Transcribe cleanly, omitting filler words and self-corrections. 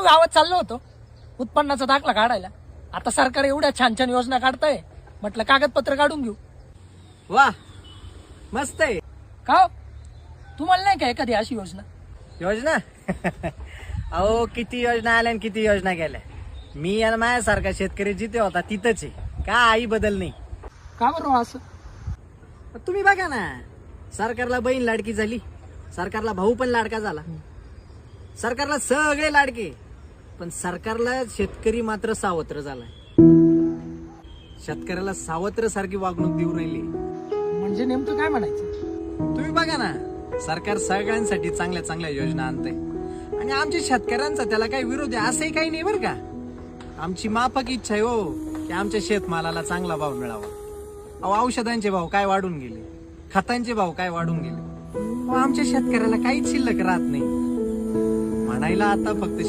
गावात चाललो होतो उत्पन्नाचा दाखला काढायला. आता सरकार एवढ्या छान छान योजना काढतंय, म्हटलं कागदपत्र काढून घेऊ. वा, मस्त आहे का हो? तुम्हाला नाही काय एखादी अशी योजना? योजना. अहो किती योजना आल्या आणि किती योजना गेल्या. मी आणि माझ्यासारखा शेतकरी जिथे होता तिथंच आहे, काही बदल नाही. का बरं असं? तुम्ही बघा ना, सरकारला बहीण लाडकी झाली, सरकारला भाऊ पण लाडका झाला, सरकारला सगळे लाडके, पण सरकारला शेतकरी मात्र सावत्र झालाय. शेतकऱ्याला सावत्र सारखी वागणूक देऊ राहिली. म्हणजे नेमकं काय म्हणायचं? तुम्ही बघा ना, सरकार सगळ्यांसाठी चांगल्या चांगल्या योजना आणतंय आणि आमच्या शेतकऱ्यांचा त्याला काही विरोध आहे असंही काही नाही बरं का. आमची माफक इच्छा आहे हो की आमच्या शेतमालाला चांगला भाव मिळावा. अहो औषधांचे भाव काय वाढून गेले, खतांचे भाव काय वाढून गेले. आमच्या शेतकऱ्याला काहीच शिल्लक राहत नाही. म्हणायला आता फक्त